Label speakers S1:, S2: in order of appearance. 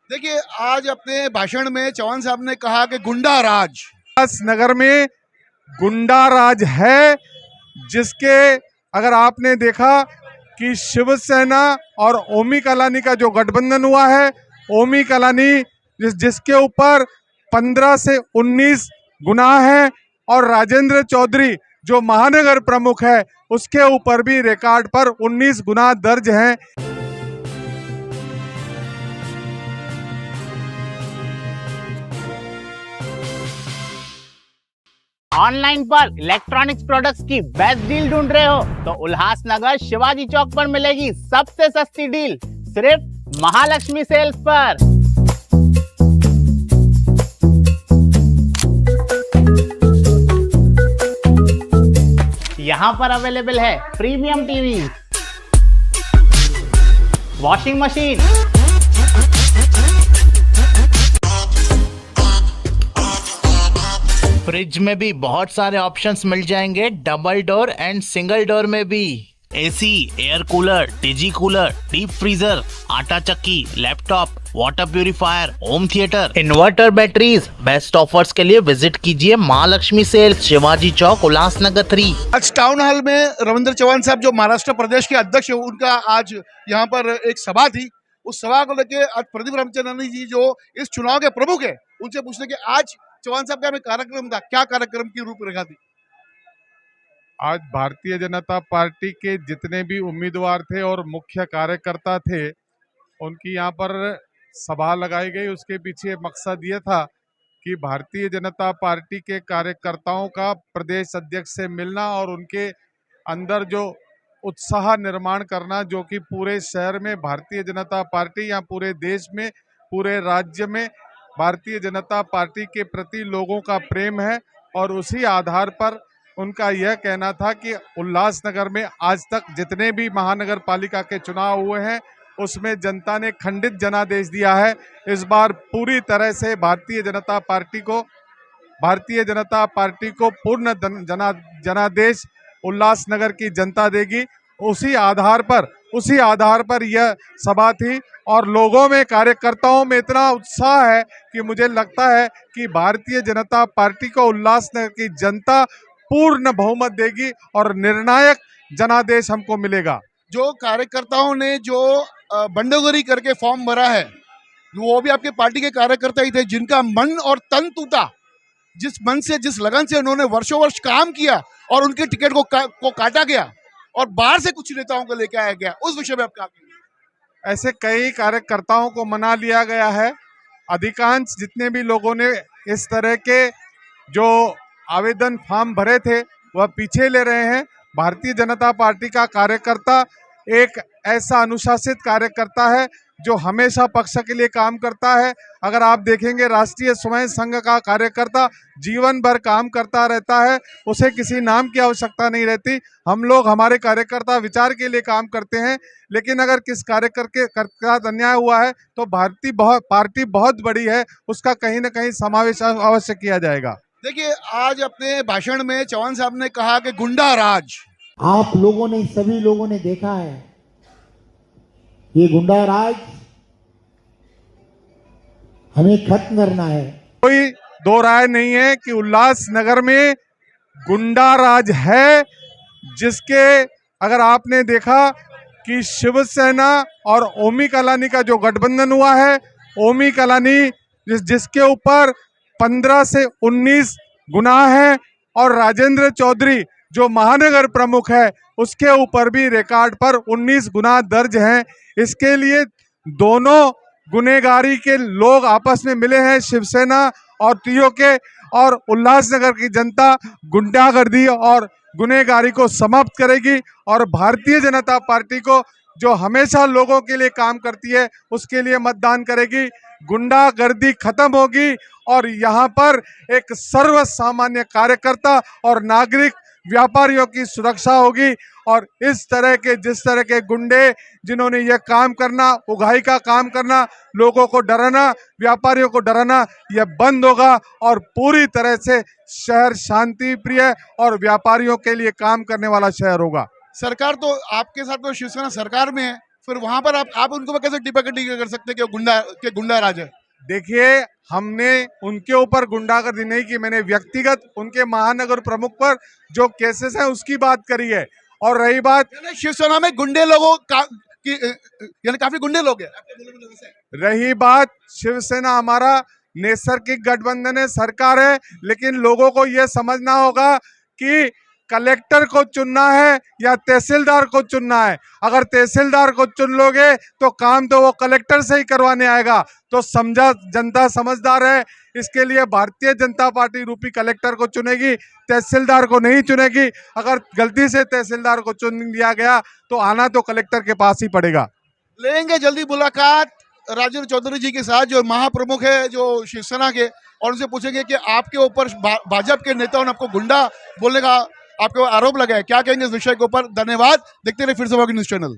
S1: देखिए, आज अपने भाषण में चौहान साहब ने कहा कि गुंडा राज।
S2: नगर में गुंडा राज है, जिसके अगर आपने देखा कि शिवसेना और ओमी कलानी का जो गठबंधन हुआ है, ओमी कलानी जिसके ऊपर 15 से 19 गुनाह है, और राजेंद्र चौधरी जो महानगर प्रमुख है उसके ऊपर भी रिकॉर्ड पर 19 गुनाह दर्ज हैं।
S3: ऑनलाइन पर इलेक्ट्रॉनिक्स प्रोडक्ट्स की बेस्ट डील ढूंढ रहे हो तो उल्लासनगर शिवाजी चौक पर मिलेगी सबसे सस्ती डील, सिर्फ महालक्ष्मी सेल्स पर। यहाँ पर अवेलेबल है premium TV, washing machine, fridge में भी बहुत सारे ऑप्शंस मिल जाएंगे, double door and single door में भी। एसी, एयर कूलर, डिजी कूलर, डीप फ्रीजर, आटा चक्की, laptop, water purifier, home theatre, inverter, batteries. Best offers के लिए विजिट कीजिए महालक्ष्मी सेल्स, शिवाजी चौक, उल्लासनगर 3।
S1: आज टाउन हॉल में रविंद्र चौहान साहब जो महाराष्ट्र प्रदेश के अध्यक्ष है, उनका आज यहाँ पर एक सभा थी। उस सभा को लेके आज प्रदीप रामचंद्रन जी जो इस चुनाव के प्रमुख है, उनसे पूछने के आज चौहान साहब का हमें कार्यक्रम था, क्या कार्यक्रम की रूपरेखा थी?
S2: आज भारतीय जनता पार्टी के जितने भी उम्मीदवार थे और मुख्य कार्यकर्ता थे, उनकी यहाँ पर सभा लगाई गई। उसके पीछे मकसद ये था कि भारतीय जनता पार्टी के कार्यकर्ताओं का प्रदेश अध्यक्ष से मिलना और उनके अंदर जो उत्साह निर्माण करना, जो कि पूरे शहर में भारतीय जनता पार्टी या पूरे देश में, पूरे राज्य में भारतीय जनता पार्टी के प्रति लोगों का प्रेम है। और उसी आधार पर उनका यह कहना था कि उल्लासनगर में आज तक जितने भी महानगर पालिका के चुनाव हुए हैं उसमें जनता ने खंडित जनादेश दिया है। इस बार पूरी तरह से भारतीय जनता पार्टी को पूर्ण जनादेश उल्लासनगर की जनता देगी। उसी आधार पर यह सभा थी और लोगों में, कार्यकर्ताओं में इतना उत्साह है कि मुझे लगता है कि भारतीय जनता पार्टी को उल्लासनगर की जनता पूर्ण बहुमत देगी और निर्णायक जनादेश हमको मिलेगा।
S1: जो कार्यकर्ताओं ने जो बंडोगरी करके फॉर्म भरा है, वो भी आपके पार्टी के कार्यकर्ता ही थे, जिनका मन और तन टूटा, जिस मन से, जिस लगन से उन्होंने वर्षों वर्ष काम किया और उनके टिकट को काटा गया और बाहर से कुछ नेताओं को लेकर आया गया। उस विषय में आप क्या कहेंगे?
S2: ऐसे कई कार्यकर्ताओं को मना लिया गया है। अधिकांश जितने भी लोगों ने इस तरह के जो आवेदन फॉर्म भरे थे वह पीछे ले रहे हैं। भारतीय जनता पार्टी का कार्यकर्ता एक ऐसा अनुशासित कार्यकर्ता है जो हमेशा पक्ष के लिए काम करता है। अगर आप देखेंगे, राष्ट्रीय स्वयं संघ का कार्यकर्ता जीवन भर काम करता रहता है, उसे किसी नाम की आवश्यकता नहीं रहती। हम लोग, हमारे कार्यकर्ता विचार के लिए काम करते हैं, लेकिन अगर किस कार्यकर्ता के साथ अन्याय हुआ है तो पार्टी बहुत बड़ी है, उसका कहीं ना कहीं समावेश अवश्य किया जाएगा।
S1: देखिए, आज अपने भाषण में चौहान साहब ने कहा कि गुंडा राज।
S4: आप लोगों ने, सभी लोगों ने देखा है, ये गुंडा राज हमें खत्म करना है।
S2: कोई दो राय नहीं है कि उल्लासनगर में गुंडा राज है, जिसके अगर आपने देखा कि शिवसेना और ओमी कलानी का जो गठबंधन हुआ है, ओमी कलानी जिसके ऊपर 15 से 19 गुनाह है, और राजेंद्र चौधरी जो महानगर प्रमुख है उसके ऊपर भी रिकॉर्ड पर 19 गुनाह दर्ज हैं। इसके लिए दोनों गुनेगारी के लोग आपस में मिले हैं, शिवसेना और टीओ के, और उल्लासनगर की जनता गुंडागर्दी और गुनेगारी को समाप्त करेगी और भारतीय जनता पार्टी को, जो हमेशा लोगों के लिए काम करती है, उसके लिए मतदान करेगी। गुंडागर्दी खत्म होगी और यहाँ पर एक सर्व सामान्य कार्यकर्ता और नागरिक, व्यापारियों की सुरक्षा होगी। और जिस तरह के गुंडे जिन्होंने यह काम करना, उगाही का काम करना, लोगों को डराना, व्यापारियों को डराना, यह बंद होगा और पूरी तरह से शहर शांति प्रिय और व्यापारियों के लिए काम करने वाला शहर होगा।
S1: सरकार तो आपके साथ तो शिवसेना सरकार में है, फिर वहां पर आप उनको कैसे टिप्पणी कर सकते हैं कि गुंडा राज है?
S2: देखिए, हमने उनके ऊपर गुंडागर्दी नहीं की, मैंने व्यक्तिगत उनके महानगर प्रमुख पर जो केसेस हैं उसकी बात करी है। और रही बात,
S1: यानी शिवसेना में गुंडे लोगों का यानी काफी गुंडे लोग हैं।
S2: रही बात शिवसेना हमारा नैसर्गिक गठबंधन है, सरकार है, लेकिन लोगों को यह समझना होगा कि कलेक्टर को चुनना है या तहसीलदार को चुनना है। अगर तहसीलदार को चुन लोगे तो काम तो वो कलेक्टर से ही करवाने आएगा। तो समझा, जनता समझदार है, इसके लिए भारतीय जनता पार्टी रूपी कलेक्टर को चुनेगी, तहसीलदार को नहीं चुनेगी। अगर गलती से तहसीलदार को चुन लिया गया तो आना तो कलेक्टर के पास ही पड़ेगा।
S1: लेंगे जल्दी मुलाकात राजेंद्र चौधरी जी के साथ, जो महाप्रमुख है जो शिवसेना के, और उनसे पूछेंगे कि आपके ऊपर भाजपा के नेताओं ने आपको गुंडा बोलने का आपको आरोप लगा है, क्या कहेंगे इस विषय के ऊपर। धन्यवाद, देखते रहे फिर से न्यूज़ चैनल।